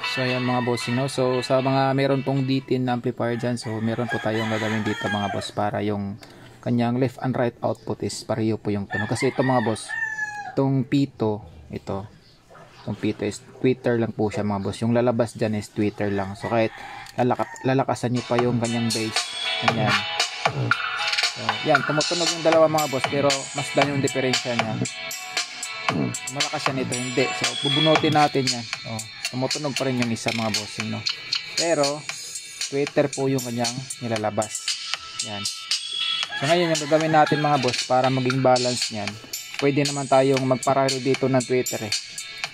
So ayan mga bossing, no? So sa mga meron pong D10 na amplifier dyan, so meron po tayong gagawin dito mga boss para yung kanyang left and right output is pareho po yung tunog. Kasi ito mga boss, itong pito is tweeter lang po siya mga boss. Yung lalabas dyan is tweeter lang. So kahit lalakasan nyo pa yung kanyang bass, ganyan. So yan, tumutunog yung dalawa mga boss, pero mas dan yung diferensya niya. Malakas yan ito, hindi. So bubunutin natin yan. Tumutunog pa rin yung isa mga bossing, no? Pero tweeter po yung kanyang nilalabas. Yan. So ngayon yung gagawin natin mga boss para maging balance niyan, pwede naman tayong magpararo dito ng tweeter eh.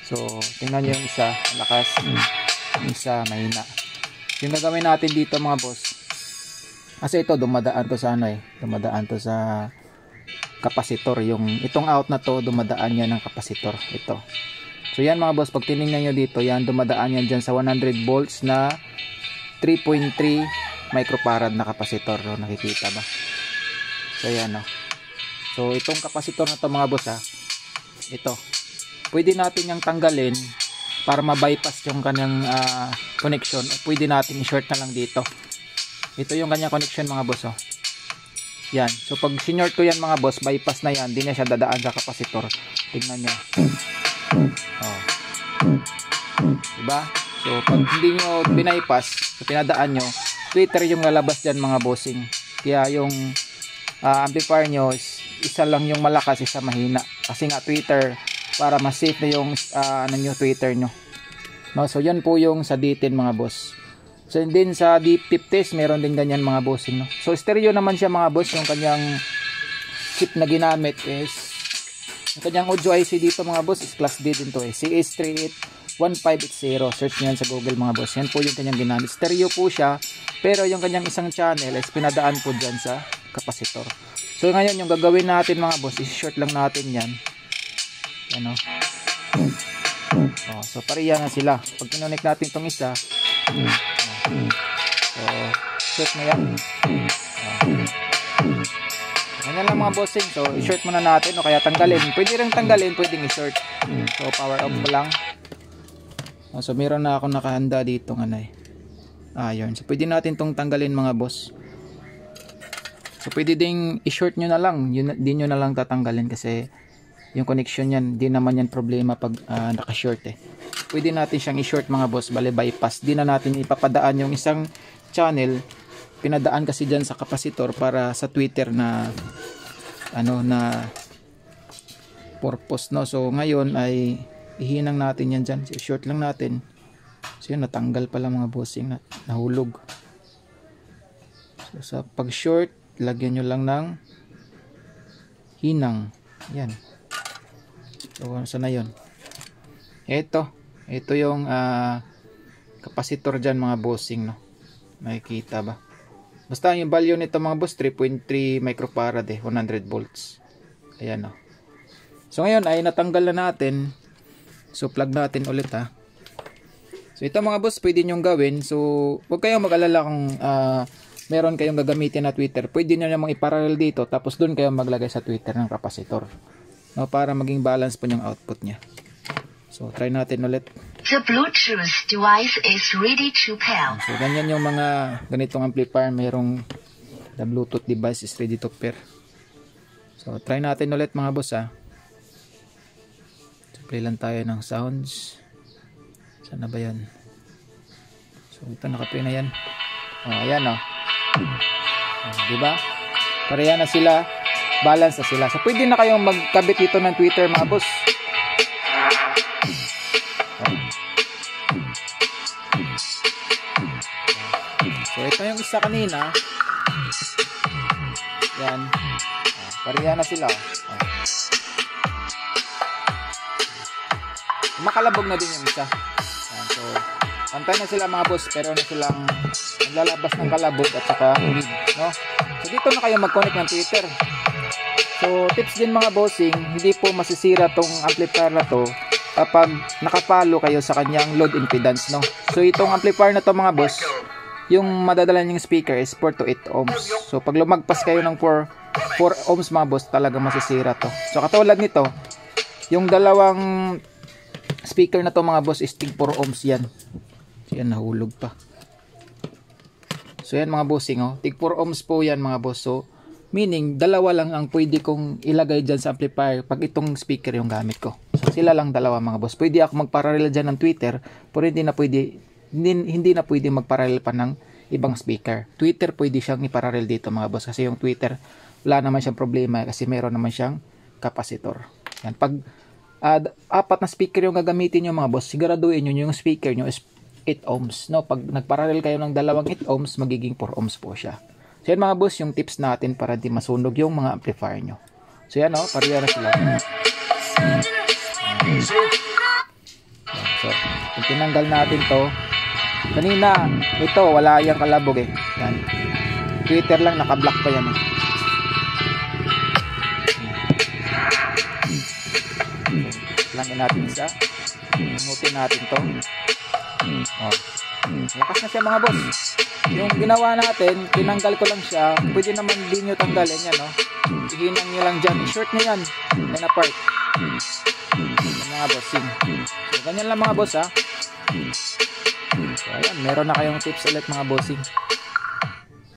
So tingnan nyo yung isa malakas, yung isa mahina. Yung gagawin natin dito mga boss, kasi ito dumadaan to sa dumadaan to sa kapasitor. Yung itong out na to, dumadaan yan ng kapasitor ito. So yan mga boss, pag tinignan nyo dito, yan dumadaan yan dyan sa 100 volts na 3.3 microfarad na kapasitor. So, nakikita ba? So yan, no? So itong kapasitor na to mga boss, ito, pwede natin yung tanggalin para ma-bypass yung kanyang connection. O pwede natin i-short na lang dito. Ito yung kanyang connection mga boss, oh. Yan. So pag sinort ko yan mga boss, bypass na yan, di na siya dadaan sa kapasitor. Tingnan nyo. Diba? So pag hindi nyo binaypass, so pinadaan nyo, tweeter yung lalabas dyan mga bossing. Kaya yung amplifier nyo, isa lang yung malakas, isa mahina. Kasi nga tweeter, para mas safe na yung tweeter nyo. No? So yan po yung sa D10 mga boss. So din sa D50s, meron din ganyan mga bossing, no? So stereo naman siya mga boss. Yung kanyang chip na ginamit is, yung kanyang audio IC dito mga boss is class D din to eh, CS381580. Search nyo yan sa Google mga boss. Yan po yung kanyang ginamit. Stereo po siya, pero yung kanyang isang channel is pinadaan po dyan sa kapasitor. So ngayon yung gagawin natin mga boss is short lang natin yan. Ano? So pareha na sila. Pag kinonek natin itong isa, so short na yan. Ganyan lang mga bossing. So i-short muna natin o kaya tanggalin. Pwede rin tanggalin, pwedeng i-short. So power off mo lang. So meron na ako nakahanda dito iron. So pwede natin tong tanggalin mga boss. So pwede ding i-short nyo na lang. Di nyo na lang tatanggalin kasi yung connection yan, di naman yan problema pag naka-short eh. Pwede natin siyang i-short mga boss, bale bypass. Di na natin ipapadaan yung isang channel. Pinadaan kasi dyan sa kapasitor para sa tweeter na na purpose, no? So ngayon ay ihinang natin yan dyan. So, short lang natin. So yun, natanggal pala mga bossing, nahulog. So sa pag short, lagyan nyo lang ng hinang. Yan. So saan na yun? Ito yung kapasitor dyan mga bossing, no? Makikita ba? Basta yung value nito mga boss 3.3 microfarad 100 volts. Ayan, no? So ngayon ay natanggal na natin. So plug natin ulit So ito mga boss pwede nyong gawin. So huwag kayong mag-alala kung meron kayong gagamitin na tweeter. Pwede nyo namang iparallel dito tapos doon kayo maglagay sa tweeter ng kapasitor, no, para maging balance po yung output nya. So try natin ulit. The Bluetooth device is ready to pair. So ganyan yung mga ganitong amplifier, merong the Bluetooth device is ready to pair. So try natin ulit mga boss So play lang tayo ng sounds. Sana ba yan? So ito naka-play na yan. Ayan diba? Pareha na sila, balance na sila. So pwede na kayong magkabit dito ng tweeter mga boss. So ito yung isa kanina. Yan. Pareha na sila. Makalabog na din yung isa. So pantay na sila mga boss, pero na silang naglalabas ng kalabog at saka mid, no? So dito na kayo mag-connect ng tweeter. So tips din mga bossing, hindi po masisira tong amplifier na to pag nakapalo kayo sa kanyang load impedance, no. So itong amplifier na to mga boss, yung madadala niyang speaker is 4 to 8 ohms. So pag lumagpas kayo ng 4 ohms mga boss, talaga masisira to. So katulad nito, yung dalawang speaker na to mga boss is tig 4 ohms yan. So yan, nahulog pa. So yan mga bossing, oh, tig 4 ohms po yan mga boss. So meaning dalawa lang ang pwede kong ilagay dyan sa amplifier pag itong speaker yung gamit ko. So sila lang dalawa mga boss. Pwede ako magparallel dyan ng tweeter, pero hindi na pwede magparallel pa ng ibang speaker. Tweeter pwede siyang iparallel dito mga boss, kasi yung tweeter wala naman siyang problema kasi meron naman siyang capacitor. Yan, pag apat na speaker yung gagamitin nyo mga boss, siguraduhin nyo yung speaker nyo is 8 ohms, no? Pag nagparallel kayo ng dalawang 8 ohms, magiging 4 ohms po siya. So yan mga boss, yung tips natin para di masunog yung mga amplifier nyo. So yan, oh, pareha na sila. So kung tinanggal natin to, kanina ito wala yung kalabog eh. Yan, tweeter lang, naka-block pa yan eh. Langin natin isa, inutin natin to. Oh, lakas na siya mga boss. Yung ginawa natin, tinanggal ko lang siya. Pwede naman din nyo tanggalin yan, no? Ihinang nyo lang dyan, i-short nyo yan na part mga bossing. So ganyan lang mga boss, ha. So ayan, meron na kayong tips ulit mga bossing.